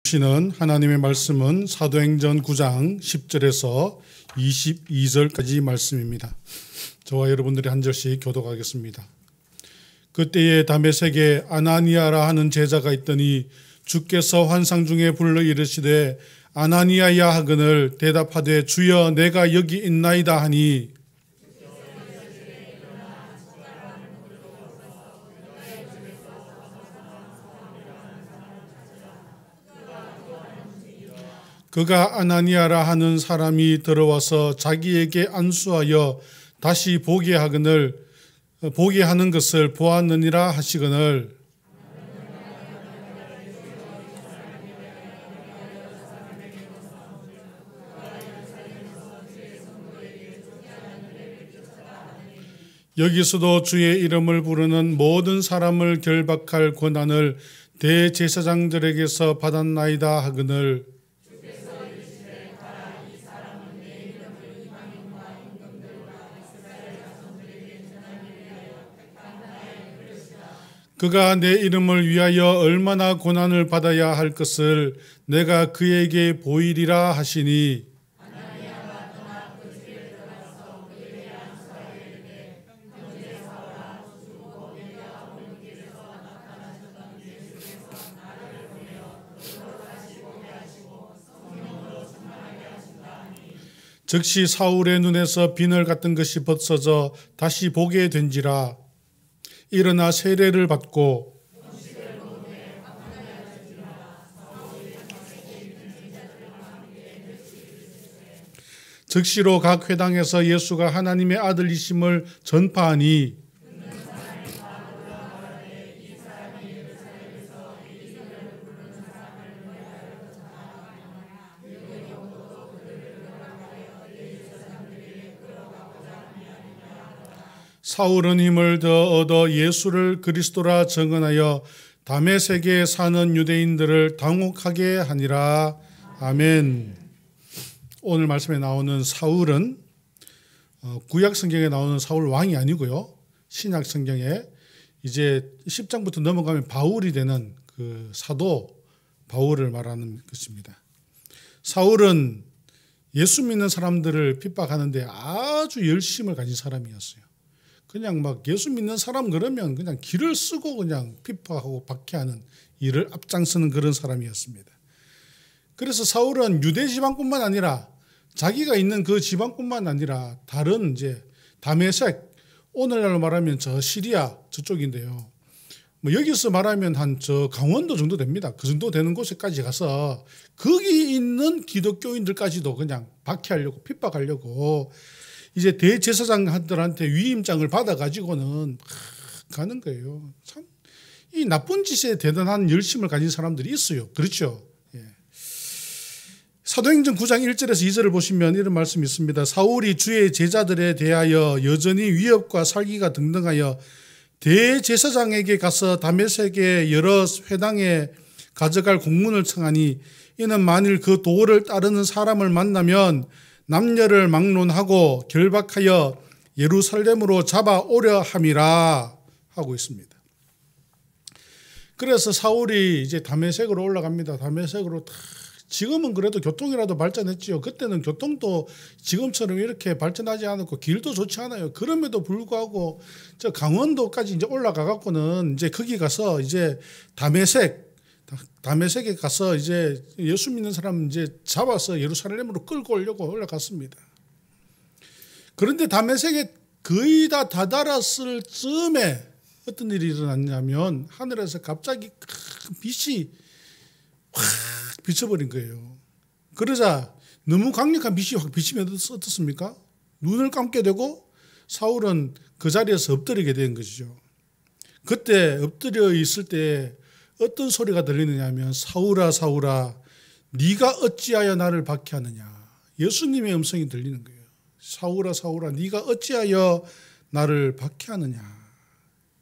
주시는 하나님의 말씀은 사도행전 9장 10절에서 22절까지 말씀입니다. 저와 여러분들이 한 절씩 교독하겠습니다. 그때에 다메섹에 아나니아라 하는 제자가 있더니 주께서 환상 중에 불러 이르시되 아나니아야 하거늘 대답하되 주여 내가 여기 있나이다 하니 그가 아나니아라 하는 사람이 들어와서 자기에게 안수하여 다시 보게 하는 것을 보았느니라 하시거늘 여기서도 주의 이름을 부르는 모든 사람을 결박할 권한을 대제사장들에게서 받았나이다 하거늘 그가 내 이름을 위하여 얼마나 고난을 받아야 할 것을 내가 그에게 보이리라 하시니 즉시 사울의 눈에서 비늘 같은 것이 벗어져 다시 보게 된지라. 일어나 세례를 받고 즉시로 각 회당에서 예수가 하나님의 아들이심을 전파하니 사울은 힘을 더 얻어 예수를 그리스도라 증언하여 다메섹에 사는 유대인들을 당혹하게 하니라. 아멘. 오늘 말씀에 나오는 사울은 구약 성경에 나오는 사울 왕이 아니고요. 신약 성경에 이제 10장부터 넘어가면 바울이 되는 그 사도 바울을 말하는 것입니다. 사울은 예수 믿는 사람들을 핍박하는데 아주 열심을 가진 사람이었어요. 그냥 막 예수 믿는 사람 그러면 그냥 길을 쓰고 그냥 핍박하고 박해하는 일을 앞장서는 그런 사람이었습니다. 그래서 사울은 유대 지방뿐만 아니라 자기가 있는 그 지방뿐만 아니라 다른 이제 다메섹, 오늘날로 말하면 저 시리아 저쪽인데요. 뭐 여기서 말하면 한 저 강원도 정도 됩니다. 그 정도 되는 곳에까지 가서 거기 있는 기독교인들까지도 그냥 박해하려고 핍박하려고 이제 대제사장들한테 위임장을 받아가지고는 가는 거예요. 참, 이 나쁜 짓에 대단한 열심을 가진 사람들이 있어요. 그렇죠? 예. 사도행전 9장 1절에서 2절을 보시면 이런 말씀이 있습니다. 사울이 주의 제자들에 대하여 여전히 위협과 살기가 등등하여 대제사장에게 가서 다메섹의 여러 회당에 가져갈 공문을 청하니 이는 만일 그 도를 따르는 사람을 만나면 남녀를 막론하고 결박하여 예루살렘으로 잡아오려 함이라 하고 있습니다. 그래서 사울이 이제 다메섹으로 올라갑니다. 다메섹으로 지금은 그래도 교통이라도 발전했지요. 그때는 교통도 지금처럼 이렇게 발전하지 않았고 길도 좋지 않아요. 그럼에도 불구하고 저 강원도까지 이제 올라가 갖고는 이제 거기 가서 이제 다메섹에 가서 이제 예수 믿는 사람 이제 잡아서 예루살렘으로 끌고 오려고 올라갔습니다. 그런데 다메섹에 거의 다 다다랐을 즈음에 어떤 일이 일어났냐면 하늘에서 갑자기 큰 빛이 확 비쳐버린 거예요. 그러자 너무 강력한 빛이 확 비치면 어떻습니까? 눈을 감게 되고 사울은 그 자리에서 엎드리게 된 것이죠. 그때 엎드려 있을 때 어떤 소리가 들리느냐 하면 사울아 사울아 네가 어찌하여 나를 박해하느냐. 예수님의 음성이 들리는 거예요. 사울아 사울아 네가 어찌하여 나를 박해하느냐.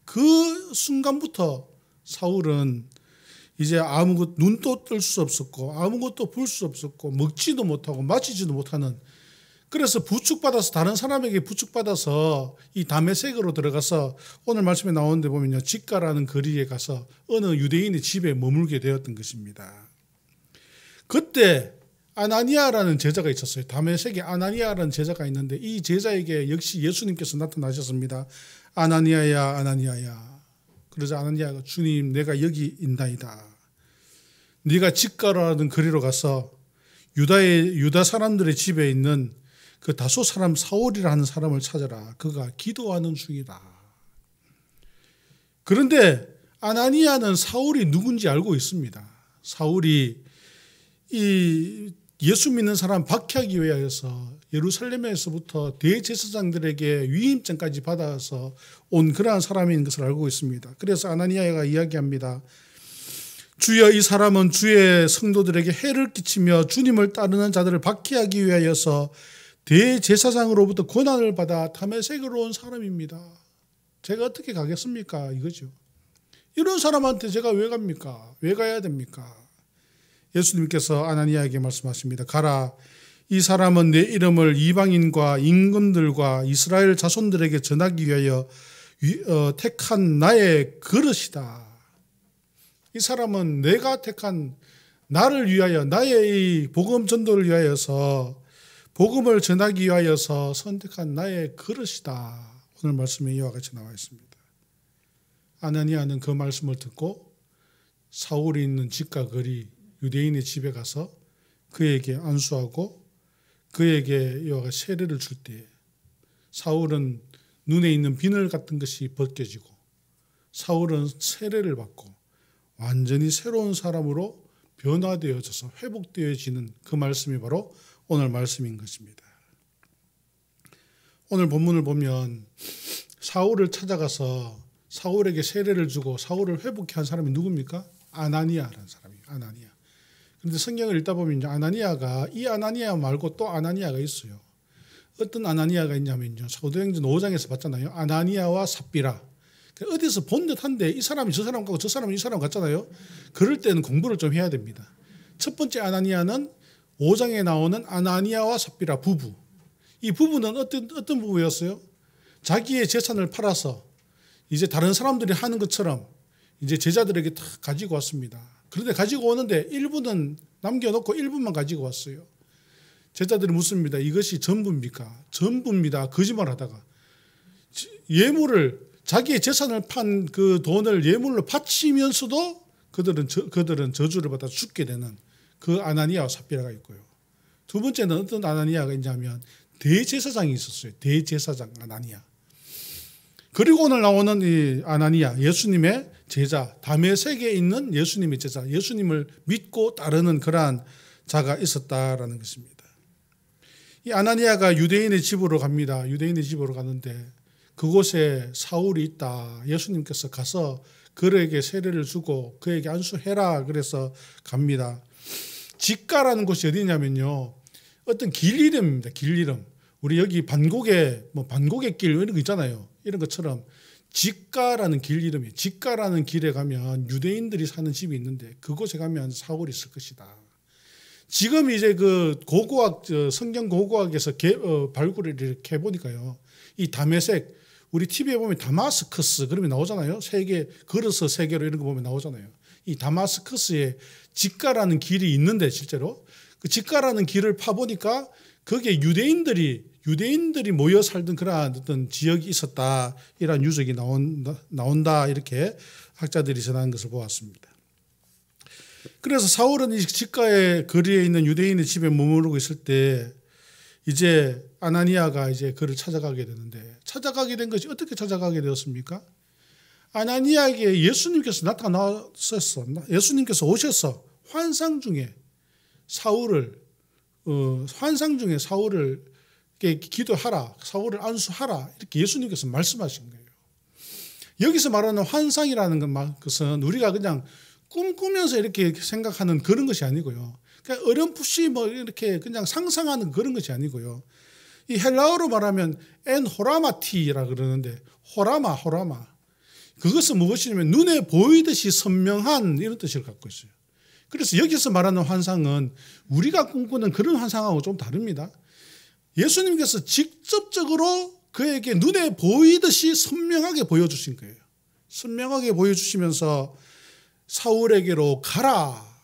그 순간부터 사울은 이제 아무것도 눈도 뜰 수 없었고 아무것도 볼 수 없었고 먹지도 못하고 마시지도 못하는, 그래서 부축받아서 다른 사람에게 부축받아서 이 다메섹으로 들어가서 오늘 말씀에 나오는 데 보면요, 직가라는 거리에 가서 어느 유대인의 집에 머물게 되었던 것입니다. 그때 아나니아라는 제자가 있었어요. 다메섹에 아나니아라는 제자가 있는데 이 제자에게 역시 예수님께서 나타나셨습니다. 아나니아야, 아나니아야. 그러자 아나니아가 주님, 내가 여기 있나이다. 네가 직가라는 거리로 가서 유다 사람들의 집에 있는 그 다소 사람 사울이라 하는 사람을 찾아라. 그가 기도하는 중이다. 그런데 아나니아는 사울이 누군지 알고 있습니다. 사울이 이 예수 믿는 사람 박해하기 위하여서 예루살렘에서부터 대제사장들에게 위임장까지 받아서 온 그러한 사람인 것을 알고 있습니다. 그래서 아나니아가 이야기합니다. 주여, 이 사람은 주의 성도들에게 해를 끼치며 주님을 따르는 자들을 박해하기 위하여서 대제사장으로부터 권한을 받아 다메섹으로 온 사람입니다. 제가 어떻게 가겠습니까? 이거죠. 이런 사람한테 제가 왜 갑니까? 왜 가야 됩니까? 예수님께서 아나니아에게 말씀하십니다. 가라. 이 사람은 내 이름을 이방인과 임금들과 이스라엘 자손들에게 전하기 위하여 택한 나의 그릇이다. 이 사람은 내가 택한 나를 위하여, 나의 이 복음 전도를 위하여서, 복음을 전하기 위하여서 선택한 나의 그릇이다. 오늘 말씀에 이와 같이 나와 있습니다. 아나니아는 그 말씀을 듣고 사울이 있는 집과 거리 유대인의 집에 가서 그에게 안수하고 그에게 이와 같이 세례를 줄 때 사울은 눈에 있는 비늘 같은 것이 벗겨지고 사울은 세례를 받고 완전히 새로운 사람으로 변화되어져서 회복되어지는 그 말씀이 바로 오늘 말씀인 것입니다. 오늘 본문을 보면 사울을 찾아가서 사울에게 세례를 주고 사울을 회복케 한 사람이 누굽니까? 아나니아라는 사람이에요. 아나니아. 그런데 성경을 읽다 보면 이제 아나니아가 이 아나니아 말고 또 아나니아가 있어요. 어떤 아나니아가 있냐면요. 사도행전 5장에서 봤잖아요. 아나니아와 삽비라. 어디서 본 듯한데 이 사람이 저 사람 같고 저 사람이 이 사람 같잖아요. 그럴 때는 공부를 좀 해야 됩니다. 첫 번째 아나니아는 5장에 나오는 아나니아와 삽비라 부부. 이 부부는 어떤 부부였어요? 자기의 재산을 팔아서 이제 다른 사람들이 하는 것처럼 이제 제자들에게 다 가지고 왔습니다. 그런데 가지고 오는데 일부는 남겨놓고 일부만 가지고 왔어요. 제자들이 묻습니다. 이것이 전부입니까? 전부입니다. 거짓말하다가 예물을 자기의 재산을 판 그 돈을 예물로 바치면서도 그들은 저주를 받아 죽게 되는 그 아나니아와 삽비라가 있고요. 두 번째는 어떤 아나니아가 있냐면 대제사장이 있었어요. 대제사장 아나니아. 그리고 오늘 나오는 이 아나니아, 예수님의 제자, 다메섹에 있는 예수님의 제자, 예수님을 믿고 따르는 그러한 자가 있었다라는 것입니다. 이 아나니아가 유대인의 집으로 갑니다. 유대인의 집으로 가는데 그곳에 사울이 있다. 예수님께서 가서 그에게 세례를 주고 그에게 안수해라. 그래서 갑니다. 직가라는 곳이 어디냐면요. 어떤 길 이름입니다. 길 이름. 우리 여기 반곡의 길 이런 거 있잖아요. 이런 것처럼 직가라는 길 이름이에요. 직가라는 길에 가면 유대인들이 사는 집이 있는데 그곳에 가면 사울이 있을 것이다. 지금 이제 그 고고학, 성경 고고학에서 발굴을 이렇게 해보니까요. 이 다메섹, 우리 TV에 보면 다마스커스 그러면 나오잖아요. 세계, 걸어서 세계로 이런 거 보면 나오잖아요. 이 다마스커스에 직가라는 길이 있는데 실제로 그 직가라는 길을 파보니까 거기에 유대인들이 모여 살던 그러한 어떤 지역이 있었다. 이러한 유적이 나온다. 이렇게 학자들이 전하는 것을 보았습니다. 그래서 사울은 이 직가의 거리에 있는 유대인의 집에 머무르고 있을 때 이제 아나니아가 이제 그를 찾아가게 되는데 찾아가게 된 것이 어떻게 찾아가게 되었습니까? 아나니아에게 예수님께서 나타나셨어. 예수님께서 오셔서 환상 중에 사울을 기도하라, 사울을 안수하라 이렇게 예수님께서 말씀하신 거예요. 여기서 말하는 환상이라는 것은 우리가 그냥 꿈꾸면서 이렇게 생각하는 그런 것이 아니고요. 그냥 어렴풋이 이렇게 그냥 상상하는 그런 것이 아니고요. 이 헬라어로 말하면 호라마티라 그러는데 호라마. 그것은 무엇이냐면 눈에 보이듯이 선명한 이런 뜻을 갖고 있어요. 그래서 여기서 말하는 환상은 우리가 꿈꾸는 그런 환상하고 좀 다릅니다. 예수님께서 직접적으로 그에게 눈에 보이듯이 선명하게 보여주신 거예요. 선명하게 보여주시면서 사울에게로 가라.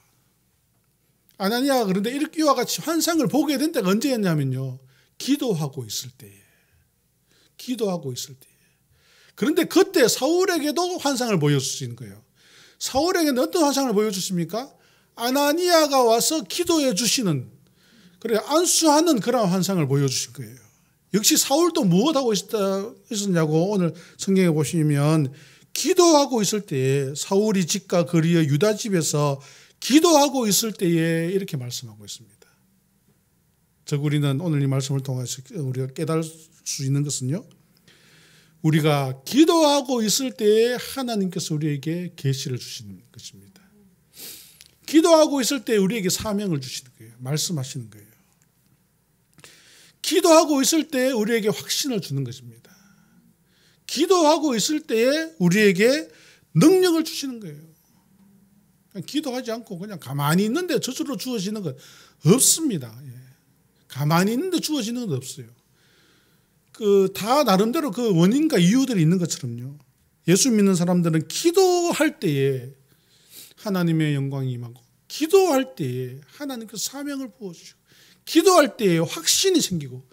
아나니아가 그런데 이와 같이 환상을 보게 된 때가 언제였냐면요. 기도하고 있을 때에. 기도하고 있을 때에. 그런데 그때 사울에게도 환상을 보여주신 거예요. 사울에게는 어떤 환상을 보여주십니까? 아나니아가 와서 기도해 주시는, 그래 안수하는 그런 환상을 보여주신 거예요. 역시 사울도 무엇하고 있었냐고 오늘 성경에 보시면 기도하고 있을 때에 사울이 집과 거리의 유다 집에서 기도하고 있을 때에 이렇게 말씀하고 있습니다. 즉 우리는 오늘 이 말씀을 통해서 우리가 깨달을 수 있는 것은요. 우리가 기도하고 있을 때에 하나님께서 우리에게 계시를 주시는 것입니다. 기도하고 있을 때 우리에게 사명을 주시는 거예요. 말씀하시는 거예요. 기도하고 있을 때 우리에게 확신을 주는 것입니다. 기도하고 있을 때에 우리에게 능력을 주시는 거예요. 그냥 기도하지 않고 그냥 가만히 있는데 저절로 주어지는 것 없습니다. 가만히 있는데 주어지는 것 없어요. 다 나름대로 그 원인과 이유들이 있는 것처럼요. 예수 믿는 사람들은 기도할 때에 하나님의 영광이 임하고, 기도할 때에 하나님께서 사명을 부어주시고, 기도할 때에 확신이 생기고,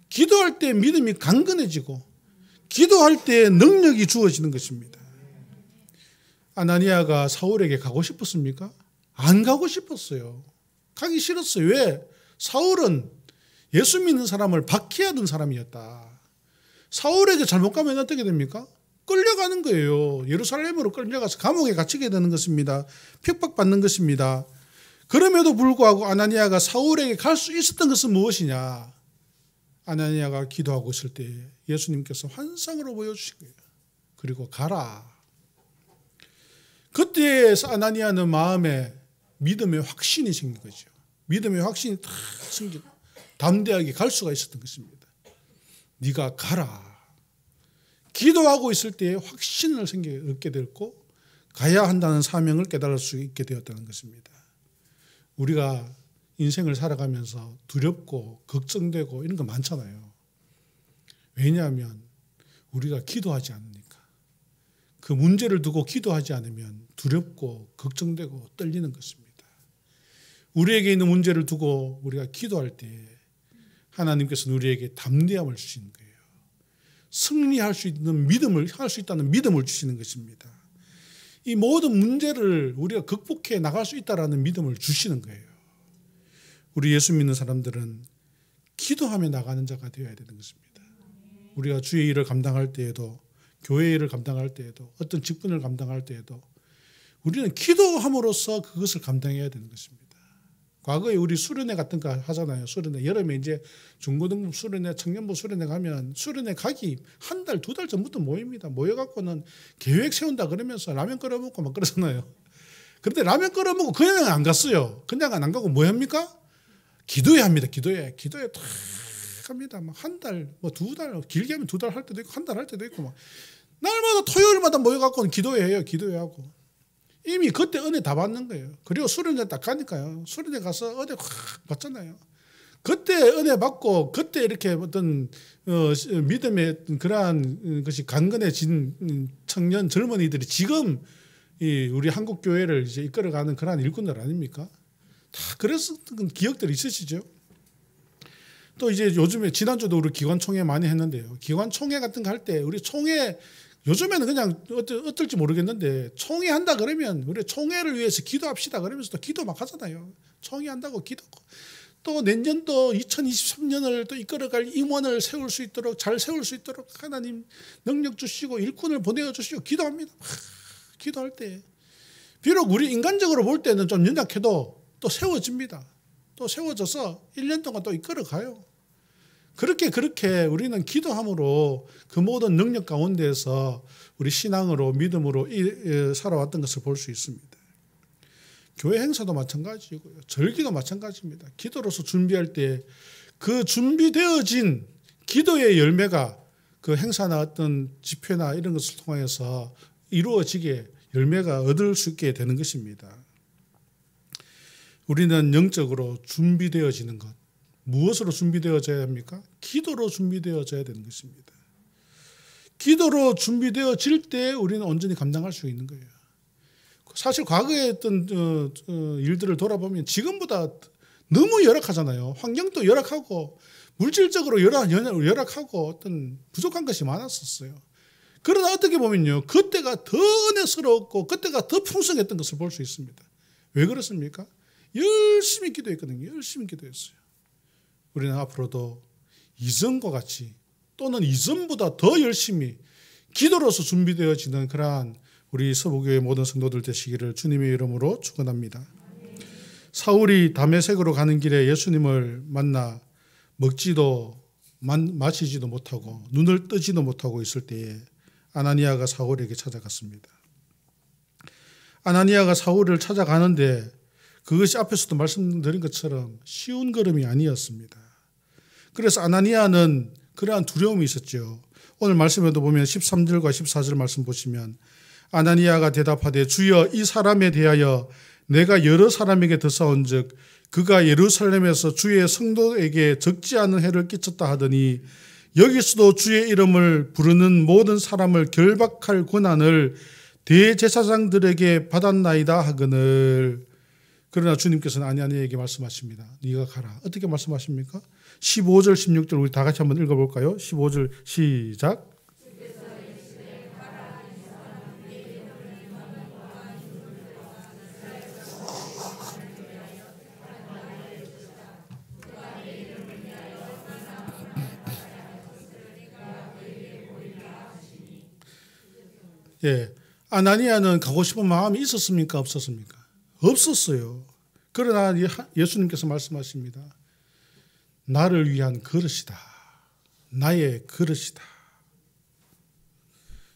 기도할 때 믿음이 강건해지고, 기도할 때 능력이 주어지는 것입니다. 아나니아가 사울에게 가고 싶었습니까? 안 가고 싶었어요. 가기 싫었어요. 왜? 사울은 예수 믿는 사람을 박해하던 사람이었다. 사울에게 잘못 가면 어떻게 됩니까? 끌려가는 거예요. 예루살렘으로 끌려가서 감옥에 갇히게 되는 것입니다. 핍박받는 것입니다. 그럼에도 불구하고 아나니아가 사울에게 갈 수 있었던 것은 무엇이냐? 아나니아가 기도하고 있을 때 예수님께서 환상으로 보여주신 거예요. 그리고 가라. 그때 아나니아는 마음에 믿음의 확신이 생긴 거죠. 믿음의 확신이 탁 생기고 담대하게 갈 수가 있었던 것입니다. 네가 가라. 기도하고 있을 때에 확신을 얻게 됐고 가야 한다는 사명을 깨달을 수 있게 되었다는 것입니다. 우리가 인생을 살아가면서 두렵고 걱정되고 이런 거 많잖아요. 왜냐하면 우리가 기도하지 않으니까. 그 문제를 두고 기도하지 않으면 두렵고 걱정되고 떨리는 것입니다. 우리에게 있는 문제를 두고 우리가 기도할 때 하나님께서는 우리에게 담대함을 주시는 거예요. 승리할 수 있는 믿음을, 할 수 있다는 믿음을 주시는 것입니다. 이 모든 문제를 우리가 극복해 나갈 수 있다는 믿음을 주시는 거예요. 우리 예수 믿는 사람들은 기도하며 나가는 자가 되어야 되는 것입니다. 우리가 주의 일을 감당할 때에도, 교회 일을 감당할 때에도, 어떤 직분을 감당할 때에도 우리는 기도함으로써 그것을 감당해야 되는 것입니다. 과거에 우리 수련회 같은 거 하잖아요. 수련회. 여름에 이제 중고등부 수련회, 청년부 수련회 가면 수련회 가기 한 달, 두 달 전부터 모입니다. 모여갖고는 계획 세운다 그러면서 라면 끓여 먹고 막 그러잖아요. 그런데 라면 끓여 먹고 그냥 안 갔어요. 그냥 안 가고 뭐 합니까? 기도해야 합니다. 기도해 탁 합니다. 막 한 달, 뭐 두 달, 길게 하면 두 달 할 때도 있고 한 달 할 때도 있고 막 날마다 토요일마다 모여갖고는 기도해요. 기도해하고. 이미 그때 은혜 다 받는 거예요. 그리고 수련회 딱 가니까요. 수련회 가서 은혜 확 받잖아요. 그때 은혜 받고 그때 이렇게 어떤 믿음의 그러한 것이 강건해진 청년 젊은이들이 지금 우리 한국 교회를 이제 이끌어가는 그러한 일꾼들 아닙니까? 다 그랬었던 기억들이 있으시죠? 또 이제 요즘에 지난주도 우리 기관총회 많이 했는데요. 기관총회 같은 거 할 때 우리 총회 요즘에는 그냥 어떨지 모르겠는데 총회 한다 그러면 우리 총회를 위해서 기도합시다 그러면서 또 기도 막 하잖아요. 총회 한다고 기도. 또 내년도 2023년을 또 이끌어갈 임원을 세울 수 있도록 잘 세울 수 있도록 하나님 능력 주시고 일꾼을 보내어 주시고 기도합니다. 기도할 때 비록 우리 인간적으로 볼 때는 좀 연약해도 또 세워집니다. 또 세워져서 1년 동안 또 이끌어가요. 그렇게 우리는 기도함으로 그 모든 능력 가운데에서 우리 신앙으로 믿음으로 살아왔던 것을 볼 수 있습니다. 교회 행사도 마찬가지고요. 절기도 마찬가지입니다. 기도로서 준비할 때 그 준비되어진 기도의 열매가 그 행사나 어떤 집회나 이런 것을 통해서 이루어지게 열매가 얻을 수 있게 되는 것입니다. 우리는 영적으로 준비되어지는 것. 무엇으로 준비되어져야 합니까? 기도로 준비되어져야 되는 것입니다. 기도로 준비되어질 때 우리는 온전히 감당할 수 있는 거예요. 사실 과거에 했던 일들을 돌아보면 지금보다 너무 열악하잖아요. 환경도 열악하고 물질적으로 열악하고 어떤 부족한 것이 많았었어요. 그러나 어떻게 보면요, 그때가 더 은혜스러웠고 그때가 더 풍성했던 것을 볼 수 있습니다. 왜 그렇습니까? 열심히 기도했거든요. 열심히 기도했어요. 우리는 앞으로도 이전과 같이 또는 이전보다 더 열심히 기도로서 준비되어지는 그러한 우리 서부교회 모든 성도들 되시기를 주님의 이름으로 축원합니다. 사울이 다메섹으로 가는 길에 예수님을 만나 먹지도 마시지도 못하고 눈을 뜨지도 못하고 있을 때에 아나니아가 사울에게 찾아갔습니다. 아나니아가 사울을 찾아가는데 그것이 앞에서도 말씀드린 것처럼 쉬운 걸음이 아니었습니다. 그래서 아나니아는 그러한 두려움이 있었죠. 오늘 말씀에도 보면 13절과 14절 말씀 보시면 아나니아가 대답하되 주여 이 사람에 대하여 내가 여러 사람에게 드사온즉 그가 예루살렘에서 주의 성도에게 적지 않은 해를 끼쳤다 하더니 여기서도 주의 이름을 부르는 모든 사람을 결박할 권한을 대제사장들에게 받았나이다 하거늘. 그러나 주님께서는 아나니아에게 말씀하십니다. 네가 가라. 어떻게 말씀하십니까? 15절 16절 우리 다 같이 한번 읽어볼까요? 15절 시작. 예, 아나니아는 가고 싶은 마음이 있었습니까? 없었습니까? 없었어요. 그러나 예수님께서 말씀하십니다. 나를 위한 그릇이다. 나의 그릇이다.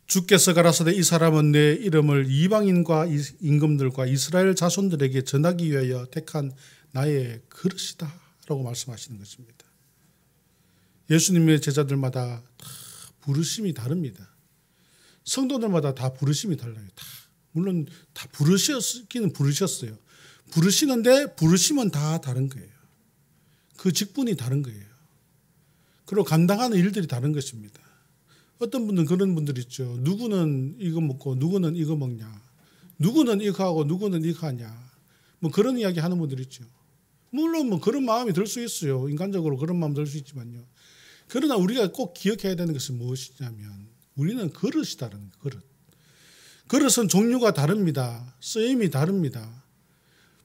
주께서 가라사대 이 사람은 내 이름을 이방인과 임금들과 이스라엘 자손들에게 전하기 위하여 택한 나의 그릇이다 라고 말씀하시는 것입니다. 예수님의 제자들마다 다 부르심이 다릅니다. 성도들마다 다 부르심이 달라요. 다. 물론 다 부르시기는 부르셨어요. 부르시는데 부르심은 다 다른 거예요. 그 직분이 다른 거예요. 그리고 감당하는 일들이 다른 것입니다. 어떤 분들은 그런 분들 있죠. 누구는 이거 먹고 누구는 이거 먹냐. 누구는 이거 하고 누구는 이거 하냐. 뭐 그런 이야기 하는 분들 있죠. 물론 뭐 그런 마음이 들 수 있어요. 인간적으로 그런 마음 들 수 있지만요. 그러나 우리가 꼭 기억해야 되는 것은 무엇이냐면 우리는 그릇이다라는 그릇. 그릇은 종류가 다릅니다. 쓰임이 다릅니다.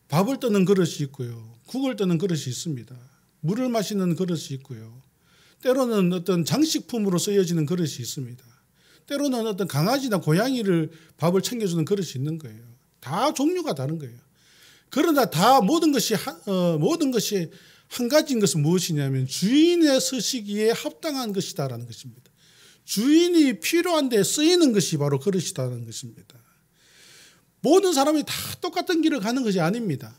밥을 떠는 그릇이 있고요. 국을 떠는 그릇이 있습니다. 물을 마시는 그릇이 있고요. 때로는 어떤 장식품으로 쓰여지는 그릇이 있습니다. 때로는 어떤 강아지나 고양이를 밥을 챙겨주는 그릇이 있는 거예요. 다 종류가 다른 거예요. 그러나 다 모든 것이 한 가지인 것은 무엇이냐면 주인의 쓰시기에 합당한 것이다라는 것입니다. 주인이 필요한 데 쓰이는 것이 바로 그릇이라는 것입니다. 모든 사람이 다 똑같은 길을 가는 것이 아닙니다.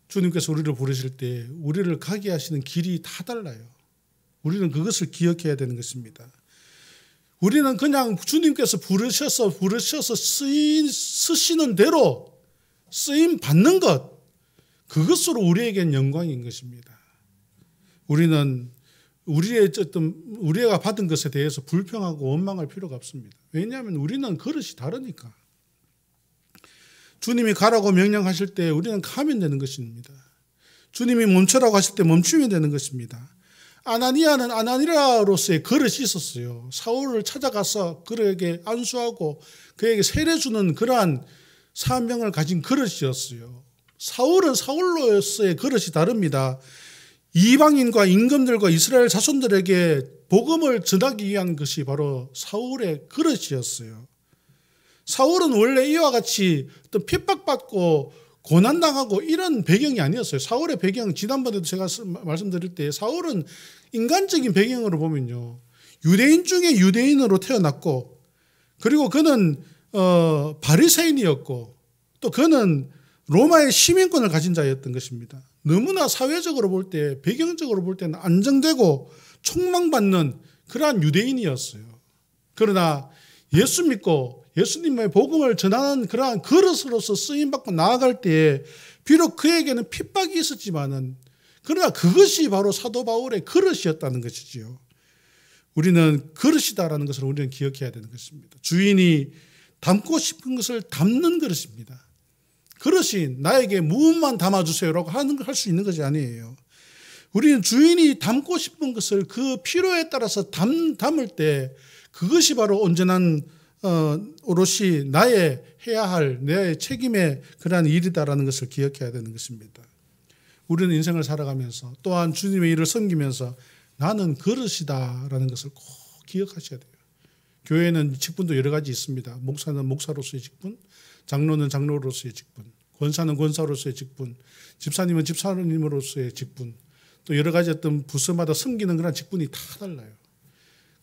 주님께서 우리를 부르실 때 우리를 가게 하시는 길이 다 달라요. 우리는 그것을 기억해야 되는 것입니다. 우리는 그냥 주님께서 부르셔서 쓰시는 대로 쓰임 받는 것, 그것으로 우리에겐 영광인 것입니다. 우리는 우리가 받은 것에 대해서 불평하고 원망할 필요가 없습니다. 왜냐하면 우리는 그릇이 다르니까. 주님이 가라고 명령하실 때 우리는 가면 되는 것입니다. 주님이 멈추라고 하실 때 멈추면 되는 것입니다. 아나니아는 아나니아로서의 그릇이 있었어요. 사울을 찾아가서 그에게 안수하고 그에게 세례 주는 그러한 사명을 가진 그릇이었어요. 사울은 사울로서의 그릇이 다릅니다. 이방인과 임금들과 이스라엘 자손들에게 복음을 전하기 위한 것이 바로 사울의 그릇이었어요. 사울은 원래 이와 같이 또 핍박받고 고난당하고 이런 배경이 아니었어요. 사울의 배경, 지난번에도 제가 말씀드릴 때 사울은 인간적인 배경으로 보면요. 유대인 중에 유대인으로 태어났고 그리고 그는 바리새인이었고 또 그는 로마의 시민권을 가진 자였던 것입니다. 너무나 사회적으로 볼 때, 배경적으로 볼 때는 안정되고 촉망받는 그러한 유대인이었어요. 그러나 예수 믿고 예수님의 복음을 전하는 그러한 그릇으로서 쓰임받고 나아갈 때에 비록 그에게는 핍박이 있었지만은 그러나 그것이 바로 사도 바울의 그릇이었다는 것이지요. 우리는 그릇이다라는 것을 우리는 기억해야 되는 것입니다. 주인이 담고 싶은 것을 담는 그릇입니다. 그릇이 나에게 무엇만 담아주세요라고 할 수 있는 것이 아니에요. 우리는 주인이 담고 싶은 것을 그 필요에 따라서 담을 때 그것이 바로 온전한 오롯이 나의 해야 할 내 책임의 그러한 일이다라는 것을 기억해야 되는 것입니다. 우리는 인생을 살아가면서 또한 주님의 일을 섬기면서 나는 그릇이다라는 것을 꼭 기억하셔야 돼요. 교회는 직분도 여러 가지 있습니다. 목사는 목사로서의 직분, 장로는 장로로서의 직분, 권사는 권사로서의 직분, 집사님은 집사님으로서의 직분, 또 여러 가지 어떤 부서마다 섬기는 그런 직분이 다 달라요.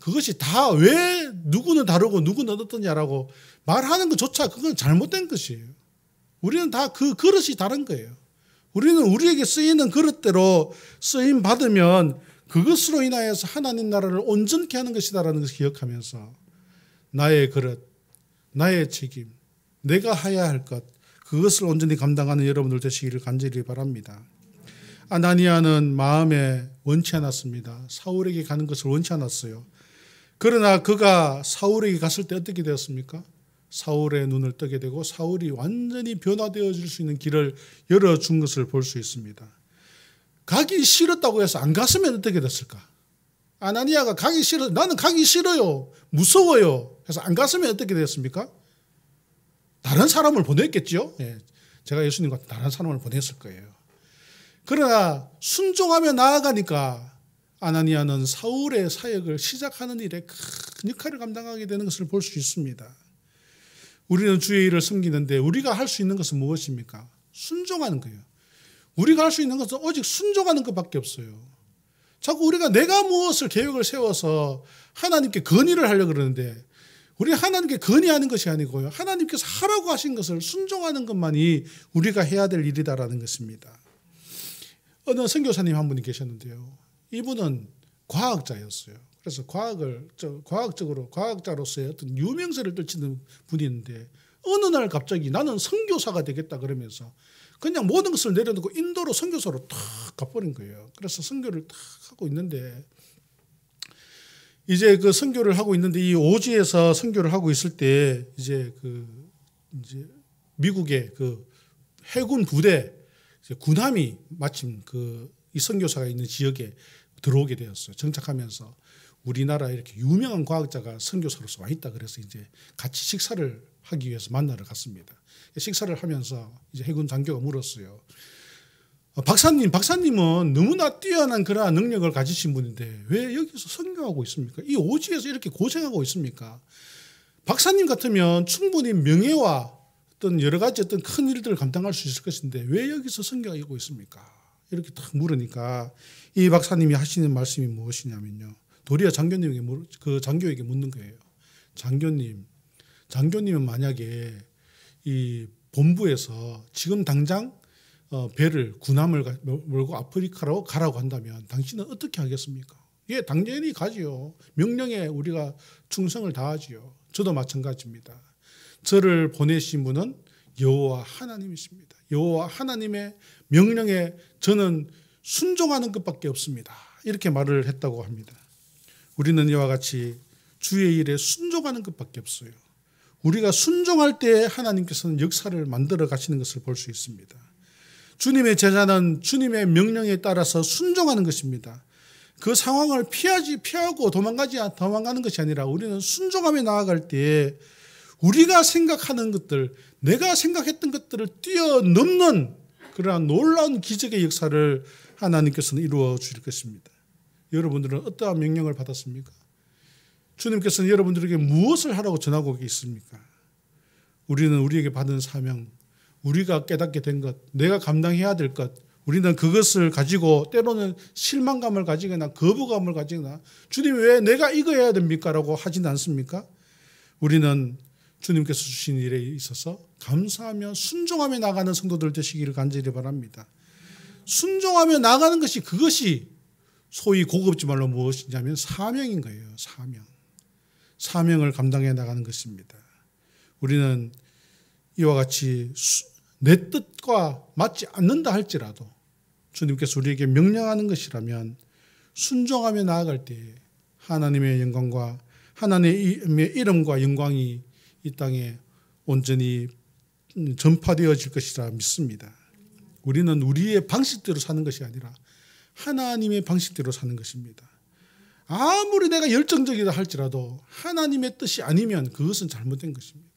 그것이 다 왜 누구는 다르고 누구는 어떠냐라고 말하는 것조차 그건 잘못된 것이에요. 우리는 다 그 그릇이 다른 거예요. 우리는 우리에게 쓰이는 그릇대로 쓰임 받으면 그것으로 인하여서 하나님 나라를 온전케 하는 것이다라는 것을 기억하면서 나의 그릇, 나의 책임, 내가 해야 할 것, 그것을 온전히 감당하는 여러분들 되시기를 간절히 바랍니다. 아나니아는 마음에 원치 않았습니다. 사울에게 가는 것을 원치 않았어요. 그러나 그가 사울에게 갔을 때 어떻게 되었습니까? 사울의 눈을 뜨게 되고 사울이 완전히 변화되어질 수 있는 길을 열어준 것을 볼 수 있습니다. 가기 싫었다고 해서 안 갔으면 어떻게 됐을까? 아나니아가 가기 싫어, 나는 가기 싫어요, 무서워요 해서 안 갔으면 어떻게 됐습니까? 다른 사람을 보냈겠죠. 예, 제가 예수님과 다른 사람을 보냈을 거예요. 그러나 순종하며 나아가니까 아나니아는 사울의 사역을 시작하는 일에 큰 역할을 감당하게 되는 것을 볼 수 있습니다. 우리는 주의 일을 섬기는데 우리가 할 수 있는 것은 무엇입니까? 순종하는 거예요. 우리가 할 수 있는 것은 오직 순종하는 것밖에 없어요. 자꾸 우리가 내가 무엇을 계획을 세워서 하나님께 건의를 하려고 그러는데 우리 하나님께 건의하는 것이 아니고요. 하나님께서 하라고 하신 것을 순종하는 것만이 우리가 해야 될 일이다라는 것입니다. 어느 선교사님 한 분이 계셨는데요. 이분은 과학자였어요. 그래서 과학자로서의 어떤 유명세를 떨치는 분이 있는데 어느 날 갑자기 나는 선교사가 되겠다 그러면서 그냥 모든 것을 내려놓고 인도로 선교사로 탁 가버린 거예요. 그래서 선교를 탁 하고 있는데 이제 그 선교를 하고 있는데 이 오지에서 선교를 하고 있을 때 이제 미국의 그 해군 부대 군함이 마침 이 선교사가 있는 지역에 들어오게 되었어요. 정착하면서 우리나라 이렇게 유명한 과학자가 선교사로서 와 있다 그래서 이제 같이 식사를 하기 위해서 만나러 갔습니다. 식사를 하면서 이제 해군 장교가 물었어요. 박사님은 너무나 뛰어난 그러한 능력을 가지신 분인데 왜 여기서 선교하고 있습니까? 이 오지에서 이렇게 고생하고 있습니까? 박사님 같으면 충분히 명예와 어떤 여러 가지 어떤 큰 일들을 감당할 수 있을 것인데 왜 여기서 선교하고 있습니까? 이렇게 딱 물으니까 이 박사님이 하시는 말씀이 무엇이냐면요. 도리어 장교에게 묻는 거예요. 장교님은 만약에 이 본부에서 지금 당장 군함을 몰고 아프리카로 가라고 한다면 당신은 어떻게 하겠습니까? 예, 당연히 가지요. 명령에 우리가 충성을 다하지요. 저도 마찬가지입니다. 저를 보내신 분은 여호와 하나님이십니다. 여호와 하나님의 명령에 저는 순종하는 것밖에 없습니다. 이렇게 말을 했다고 합니다. 우리는 이와 같이 주의 일에 순종하는 것밖에 없어요. 우리가 순종할 때 하나님께서는 역사를 만들어 가시는 것을 볼 수 있습니다. 주님의 제자는 주님의 명령에 따라서 순종하는 것입니다. 그 상황을 피하고 도망가는 것이 아니라 우리는 순종하며 나아갈 때 우리가 생각하는 것들, 내가 생각했던 것들을 뛰어넘는 그러한 놀라운 기적의 역사를 하나님께서는 이루어 주실 것입니다. 여러분들은 어떠한 명령을 받았습니까? 주님께서는 여러분들에게 무엇을 하라고 전하고 있습니까? 우리는 우리에게 받은 사명, 우리가 깨닫게 된 것, 내가 감당해야 될 것, 우리는 그것을 가지고 때로는 실망감을 가지거나 거부감을 가지거나 주님이 왜 내가 이거 해야 됩니까? 라고 하지는 않습니까? 우리는 주님께서 주신 일에 있어서 감사하며 순종하며 나가는 성도들 되시기를 간절히 바랍니다. 순종하며 나가는 것이 그것이 소위 고급지 말로 무엇이냐면 사명인 거예요. 사명을 감당해 나가는 것입니다. 우리는 이와 같이 내 뜻과 맞지 않는다 할지라도 주님께서 우리에게 명령하는 것이라면 순종하며 나아갈 때 하나님의 영광과 하나님의 이름과 영광이 이 땅에 온전히 전파되어질 것이라 믿습니다. 우리는 우리의 방식대로 사는 것이 아니라 하나님의 방식대로 사는 것입니다. 아무리 내가 열정적이다 할지라도 하나님의 뜻이 아니면 그것은 잘못된 것입니다.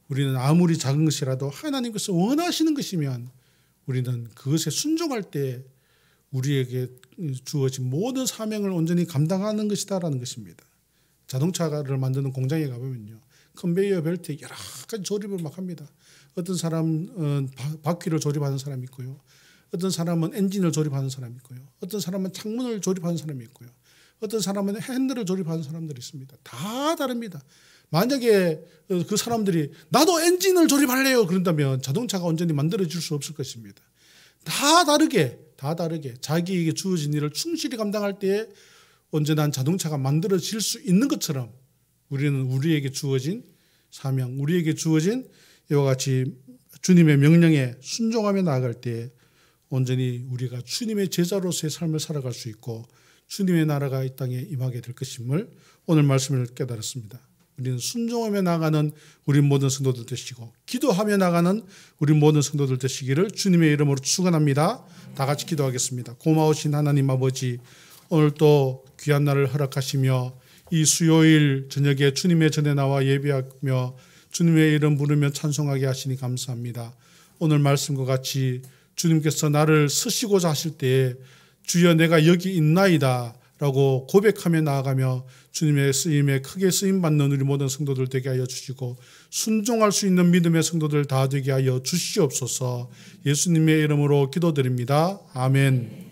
우리는 아무리 작은 것이라도 하나님께서 원하시는 것이면 우리는 그것에 순종할 때 우리에게 주어진 모든 사명을 온전히 감당하는 것이다라는 것입니다. 자동차를 만드는 공장에 가보면요, 컨베이어 벨트에 여러 가지 조립을 막 합니다. 어떤 사람은 바퀴를 조립하는 사람이 있고요, 어떤 사람은 엔진을 조립하는 사람이 있고요, 어떤 사람은 창문을 조립하는 사람이 있고요, 어떤 사람은 핸들을 조립하는 사람들이 있습니다. 다 다릅니다. 만약에 그 사람들이 나도 엔진을 조립할래요 그런다면 자동차가 온전히 만들어질 수 없을 것입니다. 다 다르게 자기에게 주어진 일을 충실히 감당할 때에 온전한 자동차가 만들어질 수 있는 것처럼 우리는 우리에게 주어진 사명, 우리에게 주어진 이와 같이 주님의 명령에 순종하며 나아갈 때 온전히 우리가 주님의 제자로서의 삶을 살아갈 수 있고 주님의 나라가 이 땅에 임하게 될 것임을 오늘 말씀을 깨달았습니다. 우리는 순종하며 나가는 우리 모든 성도들 되시고 기도하며 나가는 우리 모든 성도들 되시기를 주님의 이름으로 축원합니다. 다 같이 기도하겠습니다. 고마우신 하나님 아버지, 오늘 또 귀한 날을 허락하시며 이 수요일 저녁에 주님의 전에 나와 예배하며 주님의 이름 부르며 찬송하게 하시니 감사합니다. 오늘 말씀과 같이 주님께서 나를 쓰시고자 하실 때에 주여 내가 여기 있나이다 라고 고백하며 나아가며 주님의 쓰임에 크게 쓰임받는 우리 모든 성도들 되게 하여 주시고 순종할 수 있는 믿음의 성도들 다 되게 하여 주시옵소서. 예수님의 이름으로 기도드립니다. 아멘.